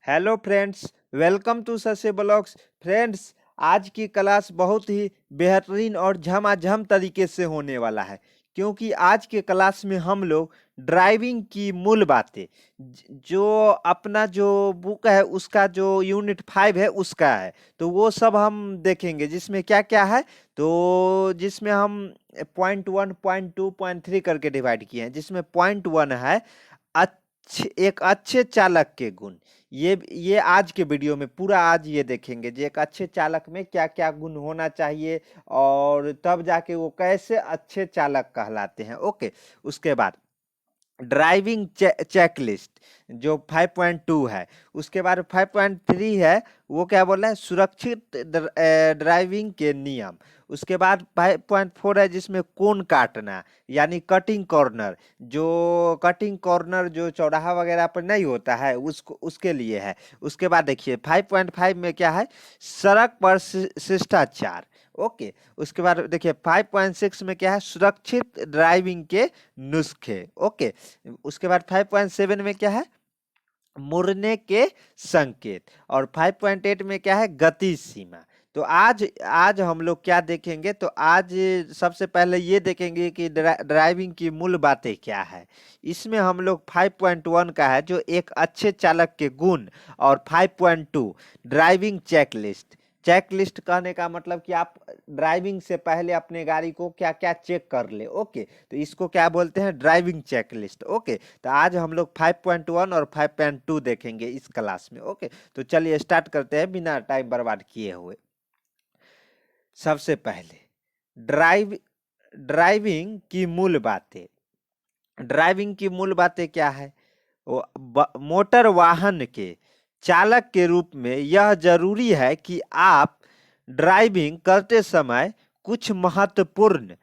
Hello friends, welcome to ससे blogs. Friends, आज की क्लास बहुत ही बेहतरीन और झमाझम तरीके से होने वाला है, क्योंकि आज के क्लास में हम लोग ड्राइविंग की मूल बातें जो अपना जो बुक है उसका जो यूनिट 5 है उसका है, तो वो सब हम देखेंगे। जिसमें क्या क्या है, तो जिसमें हम .1 .2 .3 करके डिवाइड किए हैं। जिसमें .1 है एक अच्छे चालक के गुण। ये आज के वीडियो में पूरा आज ये देखेंगे कि एक अच्छे चालक में क्या क्या गुण होना चाहिए और तब जाके वो कैसे अच्छे चालक कहलाते हैं। ओके, उसके बाद ड्राइविंग चेकलिस्ट जो 5.2 है। उसके बाद 5.3 है, वो क्या बोल रहा है, सुरक्षित ड्राइविंग के नियम। उसके बाद 5.4 है जिसमें कोन काटना यानी कटिंग कॉर्नर, जो कटिंग कॉर्नर जो चौराहा वगैरह पर नहीं होता है उसको उसके लिए है। उसके बाद देखिए 5.5 में क्या है, सड़क पर शिष्टाचार। ओके, उसके बाद देखिए 5.6 में क्या है, सुरक्षित ड्राइविंग के नुस्खे। ओके, उसके बाद 5.7 में क्या है, मुड़ने के संकेत। और 5.8 में क्या है, गति सीमा। तो आज आज हम लोग क्या देखेंगे, तो आज सबसे पहले ये देखेंगे कि ड्राइविंग की मूल बातें क्या है। इसमें हम लोग 5.1 का है जो एक अच्छे चालक के गुण, और 5.2 ड्राइविंग चेकलिस्ट। चेकलिस्ट कहने का मतलब कि आप ड्राइविंग से पहले अपने गाड़ी को क्या क्या चेक कर ले। ओके, तो इसको क्या बोलते हैं, ड्राइविंग चेकलिस्ट। ओके, तो आज हम लोग 5.1 और 5.2 देखेंगे इस क्लास में। ओके, तो चलिए स्टार्ट करते हैं बिना टाइम बर्बाद किए हुए। सबसे पहले ड्राइव ड्राइविंग की मूल बातें। ड्राइविंग की मूल बातें क्या है, मोटर वाहन के चालक के रूप में यह जरूरी है कि आप ड्राइविंग करते समय कुछ महत्वपूर्ण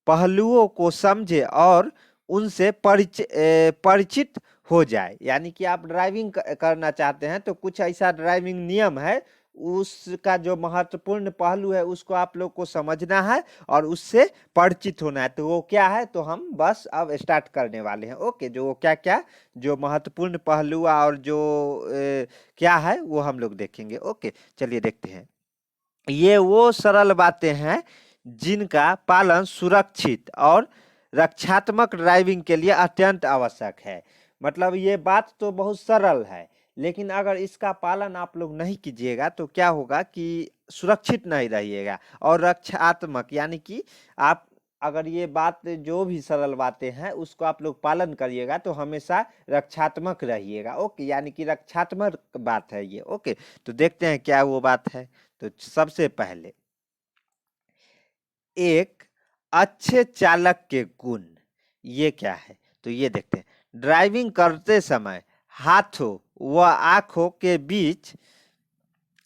पहलुओं को समझे और उनसे परिचित हो जाए। यानी कि आप ड्राइविंग करना चाहते हैं तो कुछ ऐसा ड्राइविंग नियम है, उसका जो महत्वपूर्ण पहलू है उसको आप लोग को समझना है और उससे परिचित होना है। तो वो क्या है, तो हम बस अब स्टार्ट करने वाले हैं। ओके, जो क्या क्या जो महत्वपूर्ण पहलू और जो क्या है वो हम लोग देखेंगे। ओके, चलिए देखते हैं। ये वो सरल बातें हैं जिनका पालन सुरक्षित और रक्षात्मक ड्राइविंग के लिए अत्यंत आवश्यक है। मतलब ये बात तो बहुत सरल है, लेकिन अगर इसका पालन आप लोग नहीं कीजिएगा तो क्या होगा कि सुरक्षित नहीं रहिएगा और रक्षात्मक, यानी कि आप अगर ये बात जो भी सरल बातें हैं उसको आप लोग पालन करिएगा तो हमेशा रक्षात्मक रहिएगा। ओके, यानी कि रक्षात्मक बात है ये। ओके, तो देखते हैं क्या वो बात है। तो सबसे पहले एक अच्छे चालक के गुण ये क्या है, तो ये देखते हैं। ड्राइविंग करते समय हाथों व आंखों के बीच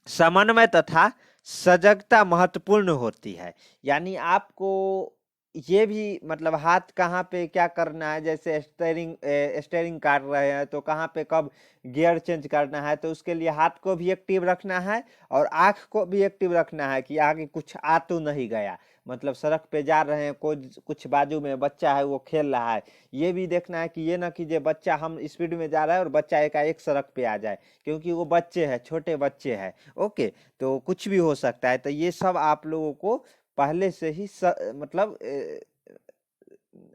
समन्वय तथा सजगता महत्वपूर्ण होती है। यानी आपको ये भी मतलब हाथ कहाँ पे क्या करना है, जैसे स्टेयरिंग काट रहे हैं तो कहाँ पे कब गियर चेंज करना है, तो उसके लिए हाथ को भी एक्टिव रखना है और आंख को भी एक्टिव रखना है कि आगे कुछ आ तो नहीं गया। मतलब सड़क पे जा रहे हैं, कोई कुछ बाजू में बच्चा है वो खेल रहा है, ये भी देखना है कि ये ना कीजिए बच्चा, हम स्पीड में जा रहा है और बच्चा एकाएक सड़क पे आ जाए, क्योंकि वो बच्चे हैं, छोटे बच्चे हैं। ओके, तो कुछ भी हो सकता है। तो ये सब आप लोगों को पहले से ही मतलब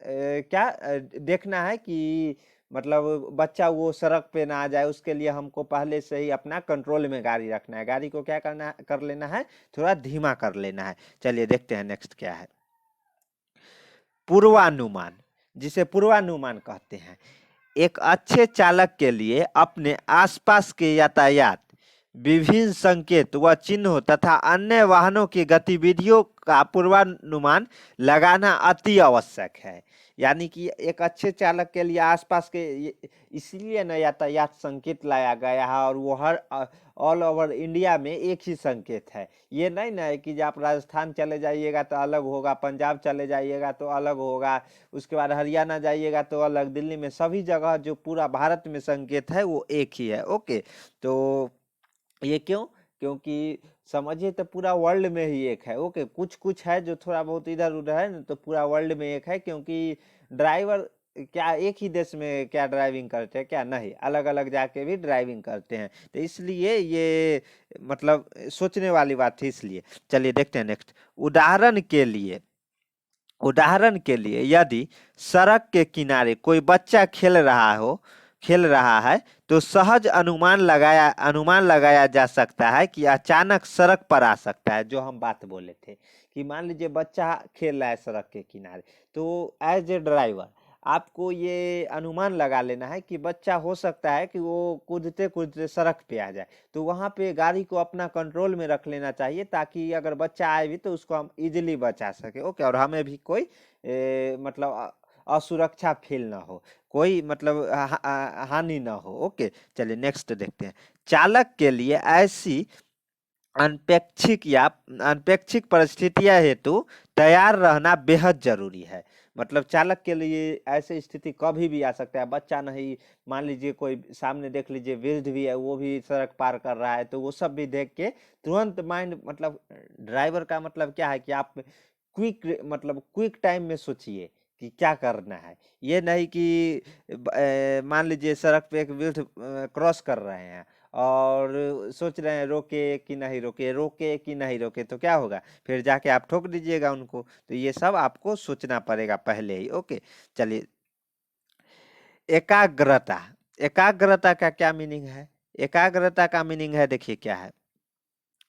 क्या देखना है कि मतलब बच्चा वो सड़क पे ना आ जाए, उसके लिए हमको पहले से ही अपना कंट्रोल में गाड़ी रखना है। गाड़ी को क्या करना कर लेना है, थोड़ा धीमा कर लेना है। चलिए देखते हैं नेक्स्ट क्या है। पूर्वानुमान, जिसे पूर्वानुमान कहते हैं। एक अच्छे चालक के लिए अपने आसपास के यातायात, विभिन्न संकेत व चिन्हों तथा अन्य वाहनों की गतिविधियों का पूर्वानुमान लगाना अति आवश्यक है। यानी कि एक अच्छे चालक के लिए आसपास के इसलिए न यातायात संकेत लाया गया है, और वो हर ऑल ओवर इंडिया में एक ही संकेत है। ये नहीं ना है कि आप राजस्थान चले जाइएगा तो अलग होगा, पंजाब चले जाइएगा तो अलग होगा, उसके बाद हरियाणा जाइएगा तो अलग, दिल्ली में, सभी जगह जो पूरा भारत में संकेत है वो एक ही है। ओके, तो ये क्यों, क्योंकि समझिए तो पूरा वर्ल्ड में ही एक है। ओके, कुछ कुछ है जो थोड़ा बहुत इधर उधर है ना, तो पूरा वर्ल्ड में एक है, क्योंकि ड्राइवर क्या एक ही देश में क्या ड्राइविंग करते हैं क्या? नहीं, अलग अलग जाके भी ड्राइविंग करते हैं। तो इसलिए ये मतलब सोचने वाली बात थी, इसलिए। चलिए देखते हैं नेक्स्ट। उदाहरण के लिए यदि सड़क के किनारे कोई बच्चा खेल रहा है तो सहज अनुमान लगाया जा सकता है कि अचानक सड़क पर आ सकता है। जो हम बात बोले थे कि मान लीजिए बच्चा खेल रहा है सड़क के किनारे, तो एज ए ड्राइवर आपको ये अनुमान लगा लेना है कि बच्चा हो सकता है कि वो कूदते कूदते सड़क पे आ जाए। तो वहां पे गाड़ी को अपना कंट्रोल में रख लेना चाहिए, ताकि अगर बच्चा आए भी तो उसको हम इजीली बचा सके। ओके, और हमें भी कोई मतलब असुरक्षा फील ना हो, कोई मतलब हानि ना हो। ओके, चलिए नेक्स्ट देखते हैं। चालक के लिए ऐसी अनपेक्षिक परिस्थितियां हेतु तैयार रहना बेहद जरूरी है। मतलब चालक के लिए ऐसी स्थिति कभी भी आ सकता है। बच्चा नहीं, मान लीजिए कोई सामने देख लीजिए वृद्ध भी है, वो भी सड़क पार कर रहा है, तो वो सब भी देख के तुरंत माइंड मतलब ड्राइवर का मतलब क्या है कि आप क्विक टाइम में सोचिए कि क्या करना है। ये नहीं कि मान लीजिए सड़क पे एक वृद्ध क्रॉस कर रहे हैं और सोच रहे हैं रोके कि नहीं रोके, तो क्या होगा? फिर जाके आप ठोक दीजिएगा उनको। तो ये सब आपको सोचना पड़ेगा पहले ही। ओके, चलिए। एकाग्रता एकाग्रता का क्या मीनिंग है? एकाग्रता का मीनिंग है, देखिए क्या है।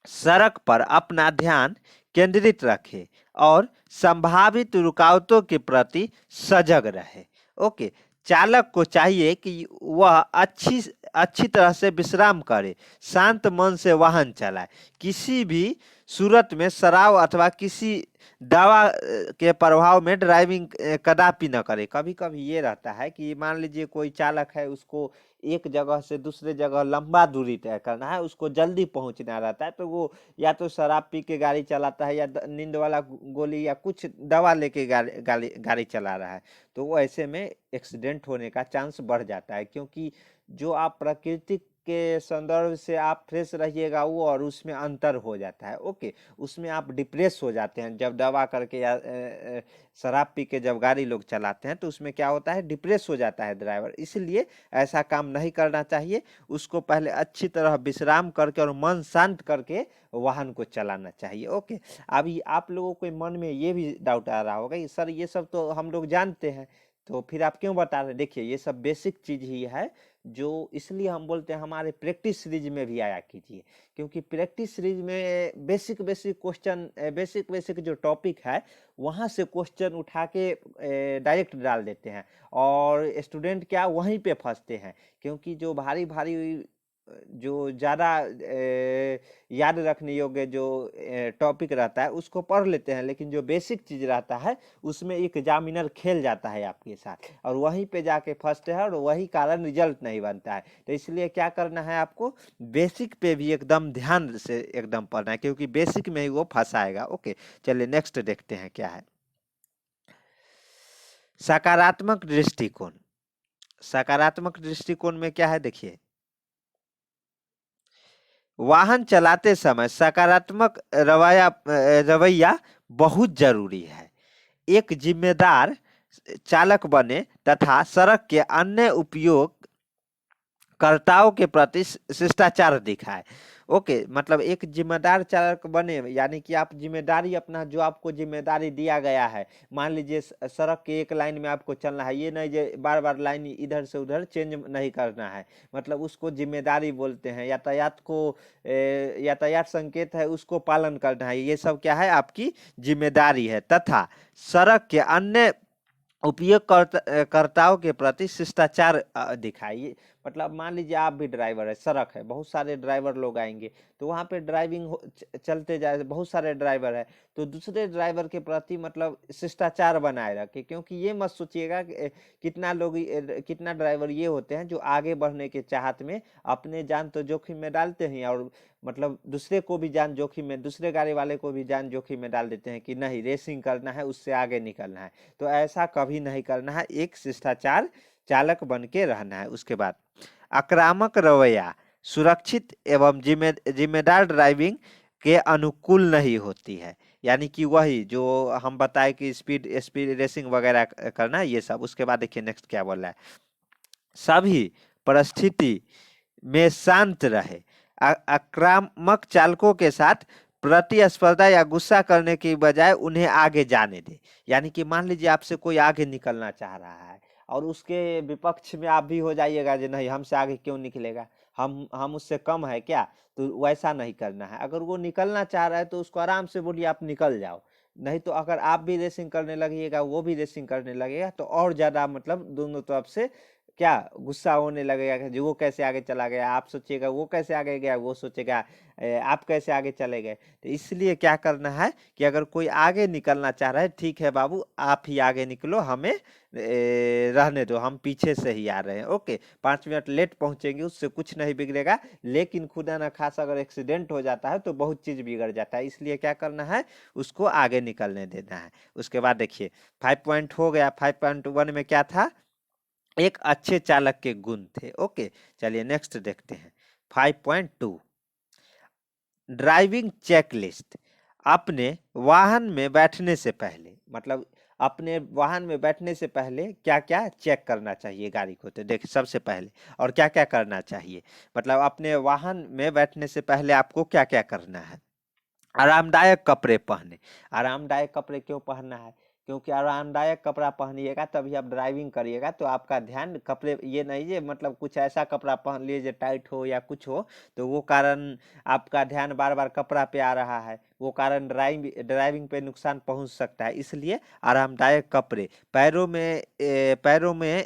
सड़क पर अपना ध्यान केंद्रित रखे और संभावित रुकावटों के प्रति सजग रहे। ओके, चालक को चाहिए कि वह अच्छी अच्छी तरह से विश्राम करे, शांत मन से वाहन चलाए, किसी भी सूरत में शराब अथवा किसी दवा के प्रभाव में ड्राइविंग कदापि न करे। कभी कभी ये रहता है कि मान लीजिए कोई चालक है, उसको एक जगह से दूसरे जगह लंबा दूरी तय करना है, उसको जल्दी पहुंचना रहता है, तो वो या तो शराब पी के गाड़ी चलाता है या नींद वाला गोली या कुछ दवा लेके गाड़ी चला रहा है। तो वो ऐसे में एक्सीडेंट होने का चांस बढ़ जाता है, क्योंकि जो आप प्रकृति के संदर्भ से आप फ्रेश रहिएगा वो और उसमें अंतर हो जाता है। ओके, उसमें आप डिप्रेस हो जाते हैं जब दवा करके या शराब पी के जब गाड़ी लोग चलाते हैं, तो उसमें क्या होता है, डिप्रेस हो जाता है ड्राइवर। इसलिए ऐसा काम नहीं करना चाहिए। उसको पहले अच्छी तरह विश्राम करके और मन शांत करके वाहन को चलाना चाहिए। ओके, अभी आप लोगों के मन में ये भी डाउट आ रहा होगा कि सर ये सब तो हम लोग जानते हैं, तो फिर आप क्यों बता रहे हैं? देखिए, ये सब बेसिक चीज ही है, जो इसलिए हम बोलते हैं हमारे प्रैक्टिस सीरीज में भी आया कीजिए। क्योंकि प्रैक्टिस सीरीज में basic basic question, basic basic जो टॉपिक है वहाँ से क्वेश्चन उठा के डायरेक्ट डाल देते हैं, और स्टूडेंट क्या वहीं पे फंसते हैं। क्योंकि जो भारी भारी जो ज़्यादा याद रखने योग्य जो टॉपिक रहता है उसको पढ़ लेते हैं, लेकिन जो बेसिक चीज़ रहता है उसमें एक एग्जामिनर खेल जाता है आपके साथ, और वहीं पे जाके फंसते हैं, और वही कारण रिजल्ट नहीं बनता है। तो इसलिए क्या करना है आपको, बेसिक पे भी एकदम ध्यान से एकदम पढ़ना है, क्योंकि बेसिक में ही वो फंसाएगा। ओके, चलिए नेक्स्ट देखते हैं क्या है। सकारात्मक दृष्टिकोण। सकारात्मक दृष्टिकोण में क्या है, देखिए। वाहन चलाते समय सकारात्मक रवैया बहुत जरूरी है। एक जिम्मेदार चालक बने तथा सड़क के अन्य उपयोगकर्ताओं के प्रति शिष्टाचार दिखाए। ओके, मतलब एक जिम्मेदार चालक बने, यानी कि आप जिम्मेदारी अपना, जो आपको जिम्मेदारी दिया गया है, मान लीजिए सड़क के एक लाइन में आपको चलना है, ये नहीं जो बार बार लाइन इधर से उधर चेंज नहीं करना है, मतलब उसको जिम्मेदारी बोलते हैं। यातायात संकेत है, उसको पालन करना है, ये सब क्या है, आपकी जिम्मेदारी है। तथा सड़क के अन्य उपयोगकर्ताओं के प्रति शिष्टाचार दिखाइए। मतलब मान लीजिए आप भी ड्राइवर है, सड़क है, बहुत सारे ड्राइवर लोग आएंगे, तो वहाँ पे ड्राइविंग चलते जाए, बहुत सारे ड्राइवर है, तो दूसरे ड्राइवर के प्रति मतलब शिष्टाचार बनाए रखे। क्योंकि ये मत सोचिएगा कि कितना ड्राइवर ये होते हैं जो आगे बढ़ने के चाहत में अपने जान तो जोखिम में डालते हैं, और मतलब दूसरे को भी जान जोखिम में, दूसरे गाड़ी वाले को भी जान जोखिम में डाल देते हैं कि नहीं रेसिंग करना है, उससे आगे निकलना है। तो ऐसा कभी नहीं करना है, एक शिष्टाचार चालक बन के रहना है। उसके बाद आक्रामक रवैया सुरक्षित एवं जिम्मेदार ड्राइविंग के अनुकूल नहीं होती है। यानी कि वही जो हम बताए कि स्पीड स्पीड रेसिंग वगैरह करना, ये सब। उसके बाद देखिए नेक्स्ट क्या बोल रहा है, सभी परिस्थिति में शांत रहे, आक्रामक चालकों के साथ प्रतिस्पर्धा या गुस्सा करने की बजाय उन्हें आगे जाने दे। यानी कि मान लीजिए आपसे कोई आगे निकलना चाह रहा है और उसके विपक्ष में आप भी हो जाइएगा जो नहीं हमसे आगे क्यों निकलेगा, हम उससे कम है क्या, तो वैसा नहीं करना है। अगर वो निकलना चाह रहा है तो उसको आराम से बोलिए आप निकल जाओ। नहीं तो अगर आप भी रेसिंग करने लगिएगा वो भी रेसिंग करने लगेगा तो और ज्यादा मतलब दोनों तरफ से क्या गुस्सा होने लगेगा कि जो वो कैसे आगे चला गया, आप सोचिएगा वो कैसे आगे गया, वो सोचेगा आप कैसे आगे चले गए। तो इसलिए क्या करना है कि अगर कोई आगे निकलना चाह रहा है, ठीक है बाबू आप ही आगे निकलो, हमें रहने दो, हम पीछे से ही आ रहे हैं। ओके, 5 मिनट लेट पहुंचेंगे उससे कुछ नहीं बिगड़ेगा, लेकिन खुदा न खासा अगर एक्सीडेंट हो जाता है तो बहुत चीज बिगड़ जाता है। इसलिए क्या करना है, उसको आगे निकलने देना है। उसके बाद देखिए 5 पॉइंट हो गया। 5.1 में क्या था, एक अच्छे चालक के गुण थे। ओके, चलिए नेक्स्ट देखते हैं 5.2, ड्राइविंग चेकलिस्ट। अपने वाहन में बैठने से पहले, मतलब अपने वाहन में बैठने से पहले क्या क्या चेक करना चाहिए गाड़ी को, तो देखिए सबसे पहले और क्या क्या करना चाहिए, मतलब अपने वाहन में बैठने से पहले आपको क्या क्या करना है। आरामदायक कपड़े पहने। आरामदायक कपड़े क्यों पहनना है, क्योंकि आरामदायक कपड़ा पहनिएगा तभी आप ड्राइविंग करिएगा तो आपका ध्यान कपड़े, ये नहीं है मतलब कुछ ऐसा कपड़ा पहन लिए जो टाइट हो या कुछ हो तो वो कारण आपका ध्यान बार बार कपड़ा पे आ रहा है, वो कारण ड्राइविंग पे नुकसान पहुंच सकता है। इसलिए आरामदायक कपड़े, पैरों में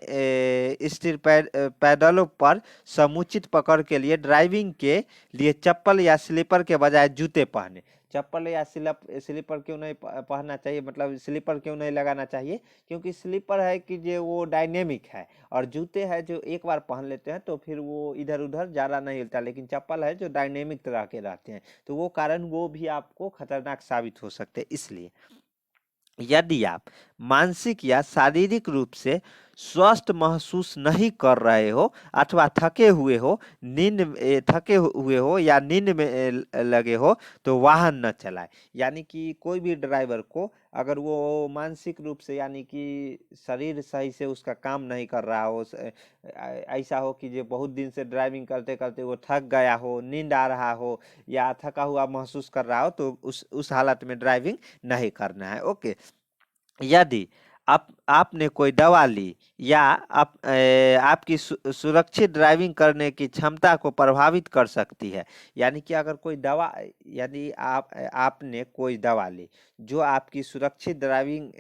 स्थिर पैडलों पर समुचित पकड़ के लिए ड्राइविंग के लिए चप्पल या स्लीपर के बजाय जूते पहने। चप्पल या स्लीपर क्यों नहीं पहनना चाहिए, मतलब स्लीपर क्यों नहीं लगाना चाहिए, क्योंकि स्लीपर है कि जो वो डायनेमिक है और जूते हैं जो एक बार पहन लेते हैं तो फिर वो इधर उधर ज़्यादा नहीं हिलता, लेकिन चप्पल है जो डायनेमिक तरह के रहते हैं तो वो कारण वो भी आपको खतरनाक साबित हो सकते हैं। इसलिए यदि आप मानसिक या शारीरिक रूप से स्वस्थ महसूस नहीं कर रहे हो अथवा थके हुए हो या नींद में लगे हो तो वाहन न चलाएं। यानी कि कोई भी ड्राइवर को अगर वो मानसिक रूप से यानी कि शरीर सही से उसका काम नहीं कर रहा हो, ऐसा हो कि जो बहुत दिन से ड्राइविंग करते करते वो थक गया हो, नींद आ रहा हो या थका हुआ महसूस कर रहा हो तो उस हालत में ड्राइविंग नहीं करना है। ओके, यदि आपने कोई दवा ली या आपकी सुरक्षित ड्राइविंग करने की क्षमता को प्रभावित कर सकती है, यानी कि अगर कोई दवा, यानी आपने कोई दवा ली जो आपकी सुरक्षित ड्राइविंग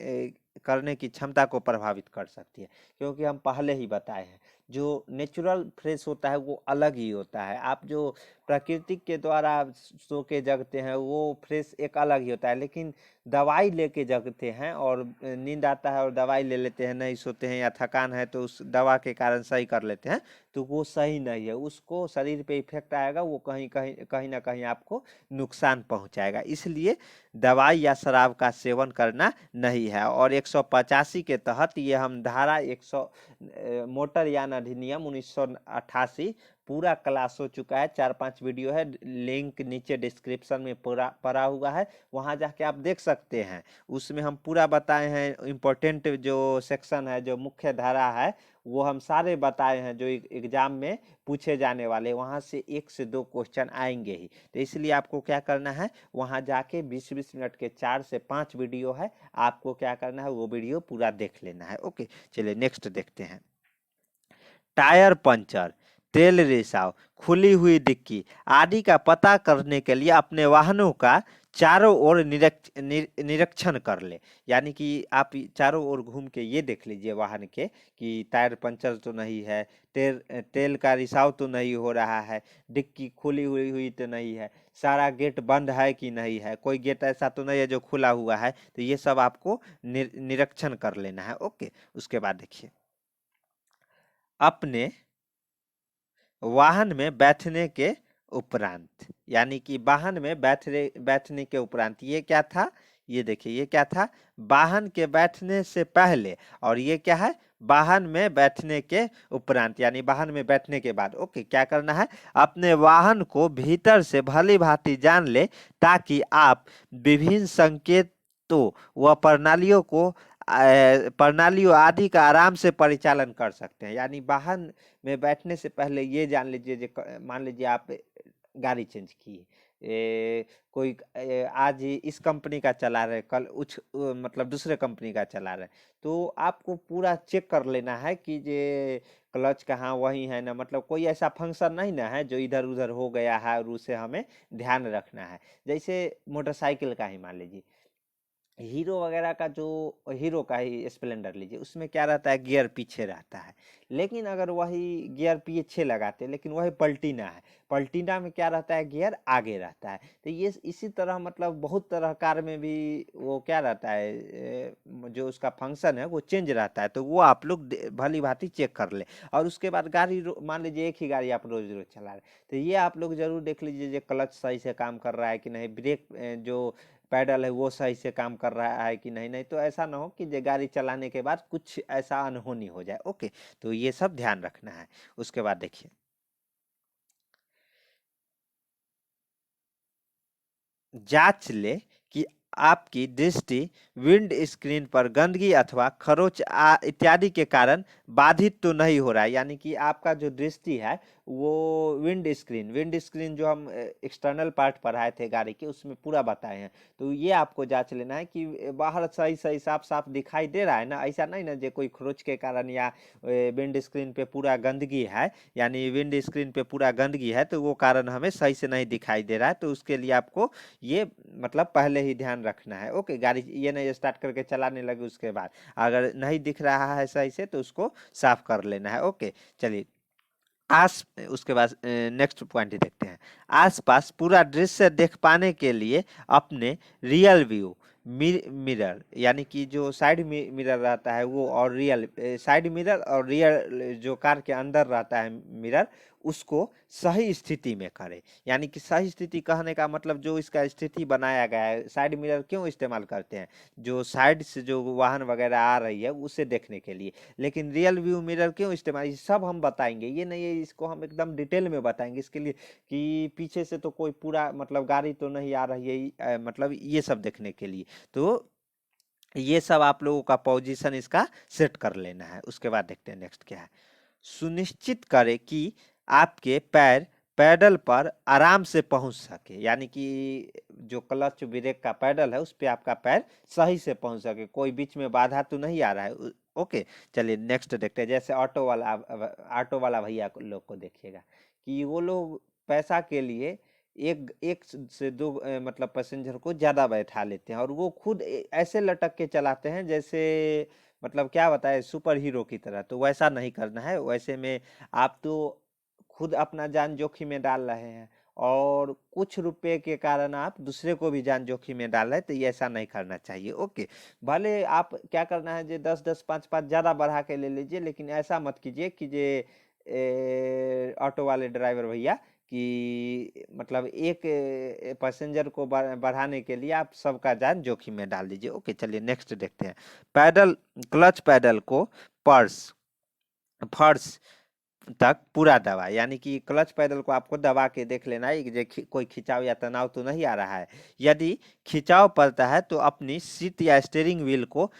करने की क्षमता को प्रभावित कर सकती है, क्योंकि हम पहले ही बताए हैं जो नेचुरल फ्रेश होता है वो अलग ही होता है। आप जो प्राकृतिक के द्वारा सो के जगते हैं वो फ्रेश एक अलग ही होता है, लेकिन दवाई लेके जगते हैं और नींद आता है और दवाई ले लेते हैं, नहीं सोते हैं या थकान है तो उस दवा के कारण सही कर लेते हैं तो वो सही नहीं है, उसको शरीर पे इफेक्ट आएगा, वो कहीं कहीं कहीं ना कहीं आपको नुकसान पहुंचाएगा। इसलिए दवाई या शराब का सेवन करना नहीं है। और 185 के तहत ये हम धारा 100 मोटर यान अधिनियम 1988 पूरा क्लास हो चुका है, 4-5 वीडियो है, लिंक नीचे डिस्क्रिप्शन में पूरा पड़ा हुआ है, वहां जाके आप देख सकते हैं। उसमें हम पूरा बताए हैं, इम्पोर्टेंट जो सेक्शन है जो मुख्य धारा है वो हम सारे बताए हैं जो एग्जाम में पूछे जाने वाले, वहां से 1 से 2 क्वेश्चन आएंगे ही। तो इसलिए आपको क्या करना है, वहां जाके 20-20 मिनट के 4 से 5 वीडियो है, आपको क्या करना है वो वीडियो पूरा देख लेना है। ओके, चलिए नेक्स्ट देखते हैं। टायर पंचर, तेल रिसाव, खुली हुई डिक्की आदि का पता करने के लिए अपने वाहनों का चारों ओर निरीक्षण कर ले। यानी कि आप चारों ओर घूम के ये देख लीजिए वाहन के कि टायर पंचर तो नहीं है, तेल का रिसाव तो नहीं हो रहा है, डिक्की खुली हुई तो नहीं है, सारा गेट बंद है कि नहीं है, कोई गेट ऐसा तो नहीं है जो खुला हुआ है, तो ये सब आपको निरीक्षण कर लेना है। ओके, उसके बाद देखिए अपने वाहन में बैठने के उपरांत, यानी कि वाहन में बैठने के उपरांत, ये क्या था, ये देखिए ये क्या था, वाहन के बैठने से पहले, और ये क्या है, वाहन में बैठने के उपरांत, यानी वाहन में बैठने के बाद। ओके, क्या करना है, अपने वाहन को भीतर से भली भांति जान ले, ताकि आप विभिन्न संकेतों व प्रणालियों आदि का आराम से परिचालन कर सकते हैं। यानी वाहन में बैठने से पहले ये जान लीजिए, मान लीजिए आप गाड़ी चेंज की, कोई आज इस कंपनी का चला रहे, कल मतलब दूसरे कंपनी का चला रहे, तो आपको पूरा चेक कर लेना है कि ये क्लच कहाँ वही है ना, मतलब कोई ऐसा फंक्शन नहीं ना है जो इधर उधर हो गया है, और उसे हमें ध्यान रखना है। जैसे मोटरसाइकिल का ही मान लीजिए, हीरो वगैरह का, जो हीरो का ही स्प्लेंडर लीजिए, उसमें क्या रहता है, गियर पीछे रहता है। लेकिन अगर वही गियर पीछे लगाते, लेकिन वही पलटीना है, पलटीना में क्या रहता है, गियर आगे रहता है। तो ये इसी तरह मतलब बहुत तरह कार में भी वो क्या रहता है, जो उसका फंक्शन है वो चेंज रहता है। तो वो आप लोग भली भांति चेक कर ले। और उसके बाद गाड़ी, मान लीजिए एक ही गाड़ी आप रोज रोज चला रहे, तो ये आप लोग जरूर देख लीजिए जो क्लच सही से काम कर रहा है कि नहीं, ब्रेक जो पैडल है वो सही से काम कर रहा है कि नहीं। नहीं तो ऐसा ना हो कि ये गाड़ी चलाने के बाद कुछ ऐसा अनहोनी हो जाए। ओके, तो ये सब ध्यान रखना है। उसके बाद देखिए, जांच ले कि आपकी दृष्टि विंड स्क्रीन पर गंदगी अथवा खरोच इत्यादि के कारण बाधित तो नहीं हो रहा है। यानी कि आपका जो दृष्टि है वो विंड स्क्रीन जो हम एक्सटर्नल पार्ट पढ़ाए थे गाड़ी के, उसमें पूरा बताए हैं। तो ये आपको जांच लेना है कि बाहर सही सही साफ साफ दिखाई दे रहा है ना, ऐसा नहीं ना जो कोई खरोच के कारण या विंड स्क्रीन पे पूरा गंदगी है, यानी विंड स्क्रीन पे पूरा गंदगी है तो वो कारण हमें सही से नहीं दिखाई दे रहा है। तो उसके लिए आपको ये मतलब पहले ही ध्यान रखना है। ओके, गाड़ी ये नहीं स्टार्ट करके चलाने लगे उसके बाद अगर नहीं दिख रहा है सही से तो उसको साफ कर लेना है। ओके, चलिए आस उसके बाद नेक्स्ट पॉइंट देखते हैं। आसपास पूरा दृश्य देख पाने के लिए अपने रियल व्यू मिरर, यानी कि जो साइड मिरर रहता है वो, और रियल साइड मिरर और रियल जो कार के अंदर रहता है मिरर, उसको सही स्थिति में करें। यानी कि सही स्थिति कहने का मतलब जो इसका स्थिति बनाया गया है, साइड मिरर क्यों इस्तेमाल करते हैं, जो साइड से जो वाहन वगैरह आ रही है उसे देखने के लिए। लेकिन रियल व्यू मिरर क्यों इस्तेमाल, ये सब हम बताएंगे, ये नहीं है इसको हम एकदम डिटेल में बताएंगे इसके लिए कि पीछे से तो कोई पूरा मतलब गाड़ी तो नहीं आ रही है, मतलब ये सब देखने के लिए। तो ये सब आप लोगों का पोजीशन इसका सेट कर लेना है। उसके बाद देखते हैं नेक्स्ट क्या है। सुनिश्चित करें कि आपके पैर पैडल पर आराम से पहुंच सके, यानी कि जो क्लच ब्रेक का पैडल है उस पे आपका पैर सही से पहुंच सके, कोई बीच में बाधा तो नहीं आ रहा है। ओके, चलिए नेक्स्ट देखते हैं। जैसे ऑटो वाला भैया लोग को देखिएगा कि वो लोग पैसा के लिए एक एक से दो मतलब पैसेंजर को ज्यादा बैठा लेते हैं, और वो खुद ऐसे लटक के चलाते हैं जैसे मतलब क्या बताए, सुपर हीरो की तरह। तो वैसा नहीं करना है। वैसे में आप तो खुद अपना जान जोखिम में डाल रहे हैं, और कुछ रुपए के कारण आप दूसरे को भी जान जोखिम में डाल रहे हैं, तो ये ऐसा नहीं करना चाहिए। ओके, भले आप क्या करना है, जो 10-10 5-5 ज्यादा बढ़ा के ले लीजिए, लेकिन ऐसा मत कीजिए कि जे ऑटो वाले ड्राइवर भैया कि मतलब एक पैसेंजर को बढ़ाने के लिए आप सबका जान जोखिम में डाल दीजिए। ओके, चलिए नेक्स्ट देखते हैं। पैडल क्लच पैडल को पर्स फर्श तक पूरा दबा, यानी कि क्लच पैडल को आपको दबा के देख लेना है कि कोई खिंचाव या तनाव तो नहीं आ रहा है। यदि खिंचाव पड़ता है तो अपनी सीट या स्टीयरिंग व्हील को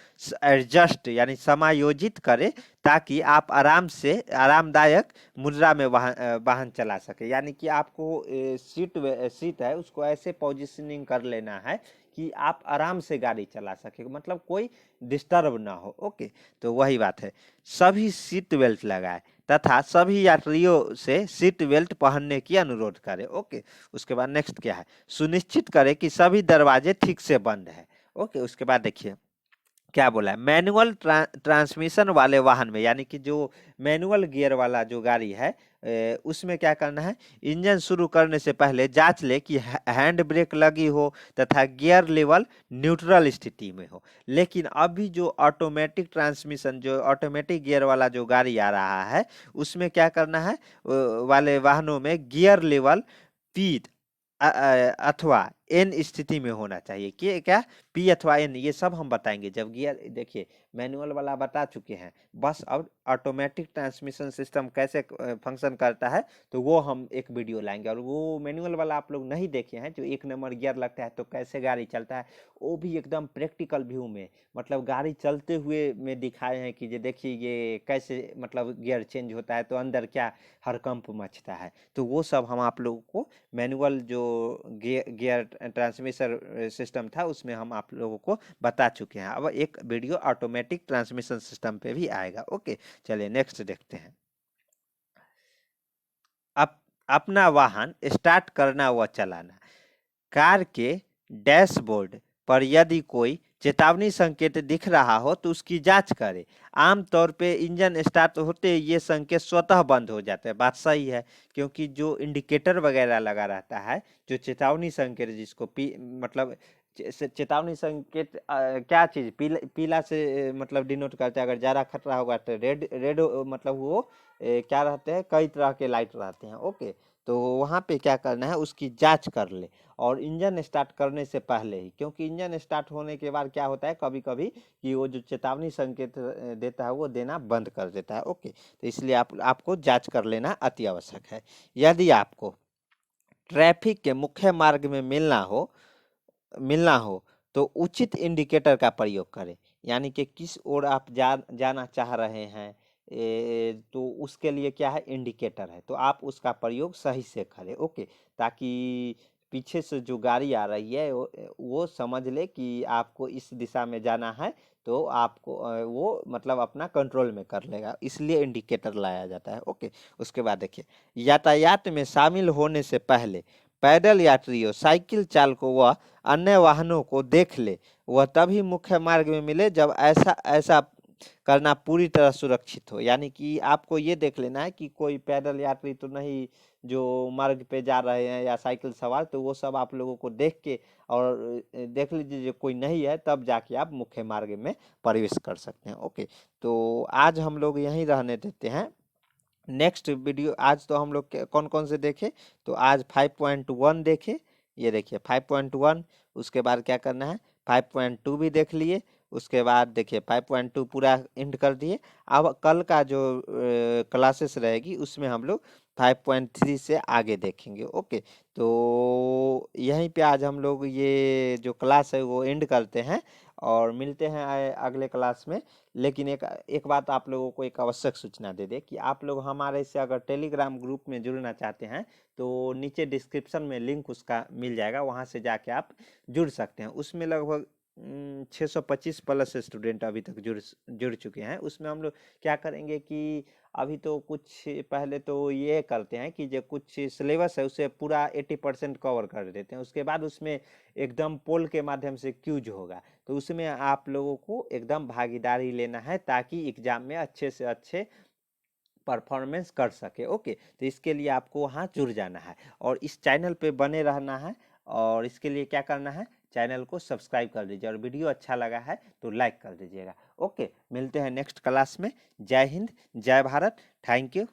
एडजस्ट यानी समायोजित करें, ताकि आप आरामदायक मुद्रा में वाहन चला सके। यानी कि आपको सीट है उसको ऐसे पोजिशनिंग कर लेना है कि आप आराम से गाड़ी चला सके, मतलब कोई डिस्टर्ब ना हो। ओके, तो वही बात है। सभी सीट बेल्ट लगाए तथा सभी यात्रियों से सीट बेल्ट पहनने की अनुरोध करें। ओके, उसके बाद नेक्स्ट क्या है, सुनिश्चित करें कि सभी दरवाजे ठीक से बंद है। ओके, उसके बाद देखिए क्या बोला है, मैनुअल ट्रांसमिशन वाले वाहन में, यानी कि जो मैनुअल गियर वाला जो गाड़ी है उसमें क्या करना है, इंजन शुरू करने से पहले जांच ले कि हैंड ब्रेक लगी हो तथा गियर लेवल न्यूट्रल स्थिति में हो। लेकिन अभी जो ऑटोमेटिक ट्रांसमिशन, जो ऑटोमेटिक गियर वाला जो गाड़ी आ रहा है उसमें क्या करना है, वाले वाहनों में गियर लेवल पी अथवा एन स्थिति में होना चाहिए। कि क्या पी अथवा एन, ये सब हम बताएंगे जब गियर। देखिए मैनुअल वाला बता चुके हैं, बस अब ऑटोमेटिक ट्रांसमिशन सिस्टम कैसे फंक्शन करता है तो वो हम एक वीडियो लाएंगे। और वो मैनुअल वाला आप लोग नहीं देखे हैं, जो 1 नंबर गियर लगता है तो कैसे गाड़ी चलता है, वो भी एकदम प्रैक्टिकल व्यू में, मतलब गाड़ी चलते हुए में दिखाए हैं कि ये देखिए ये कैसे मतलब गियर चेंज होता है तो अंदर क्या हड़कंप मचता है। तो वो सब हम आप लोगों को मैनुअल जो गियर ट्रांसमिशन सिस्टम था उसमें हम आप लोगों को बता चुके हैं। अब एक वीडियो ऑटोमेटिक ट्रांसमिशन सिस्टम पे भी आएगा। ओके चलिए नेक्स्ट देखते हैं। अपना वाहन स्टार्ट करना व चलाना। कार के डैशबोर्ड पर यदि कोई चेतावनी संकेत दिख रहा हो तो उसकी जांच करें। आमतौर पे इंजन स्टार्ट होते ये संकेत स्वतः बंद हो जाते हैं। बात सही है, क्योंकि जो इंडिकेटर वगैरह लगा रहता है, जो चेतावनी संकेत जिसको मतलब चेतावनी संकेत क्या चीज पीला से मतलब डिनोट करते हैं। अगर ज़्यादा खतरा होगा तो रेड रेड मतलब वो क्या रहते हैं, कई तरह के लाइट रहते हैं। ओके तो वहाँ पे क्या करना है, उसकी जांच कर ले। और इंजन स्टार्ट करने से पहले ही, क्योंकि इंजन स्टार्ट होने के बाद क्या होता है कभी कभी कि वो जो चेतावनी संकेत देता है वो देना बंद कर देता है। ओके तो इसलिए आपको जांच कर लेना अति आवश्यक है। यदि आपको ट्रैफिक के मुख्य मार्ग में मिलना हो तो उचित इंडिकेटर का प्रयोग करें। यानी कि किस ओर आप जाना चाह रहे हैं, तो उसके लिए क्या है, इंडिकेटर है, तो आप उसका प्रयोग सही से करें। ओके ताकि पीछे से जो गाड़ी आ रही है वो समझ ले कि आपको इस दिशा में जाना है, तो आपको वो मतलब अपना कंट्रोल में कर लेगा, इसलिए इंडिकेटर लाया जाता है। ओके उसके बाद देखिए, यातायात में शामिल होने से पहले पैदल यात्रियों, साइकिल चालकों व अन्य वाहनों को देख ले। वह तभी मुख्य मार्ग में मिले जब ऐसा ऐसा करना पूरी तरह सुरक्षित हो। यानी कि आपको ये देख लेना है कि कोई पैदल यात्री तो नहीं जो मार्ग पे जा रहे हैं या साइकिल सवार, तो वो सब आप लोगों को देख के और देख लीजिए जो कोई नहीं है तब जाके आप मुख्य मार्ग में प्रवेश कर सकते हैं। ओके तो आज हम लोग यहीं रहने देते हैं। नेक्स्ट वीडियो आज तो हम लोग कौन कौन से देखे, तो आज 5.1 देखे, ये देखिए 5.1। उसके बाद क्या करना है, 5.2 भी देख लिए। उसके बाद देखिए 5.2 पूरा एंड कर दिए। अब कल का जो क्लासेस रहेगी उसमें हम लोग 5.3 से आगे देखेंगे। ओके तो यहीं पे आज हम लोग ये जो क्लास है वो एंड करते हैं और मिलते हैं अगले क्लास में। लेकिन एक बात आप लोगों को एक आवश्यक सूचना दे दे कि आप लोग हमारे से अगर टेलीग्राम ग्रुप में जुड़ना चाहते हैं तो नीचे डिस्क्रिप्शन में लिंक उसका मिल जाएगा, वहां से जाके आप जुड़ सकते हैं। उसमें लगभग 625 प्लस स्टूडेंट अभी तक जुड़ चुके हैं। उसमें हम लोग क्या करेंगे कि अभी तो कुछ पहले तो ये करते हैं कि जो कुछ सिलेबस है उसे पूरा 80% कवर कर देते हैं। उसके बाद उसमें एकदम पोल के माध्यम से क्यूज होगा, तो उसमें आप लोगों को एकदम भागीदारी लेना है ताकि एग्जाम में अच्छे से अच्छे परफॉर्मेंस कर सके। ओके तो इसके लिए आपको वहाँ जुड़ जाना है और इस चैनल पे बने रहना है। और इसके लिए क्या करना है, चैनल को सब्सक्राइब कर दीजिए और वीडियो अच्छा लगा है तो लाइक कर दीजिएगा। ओके मिलते हैं नेक्स्ट क्लास में। जय हिंद, जय भारत, थैंक यू।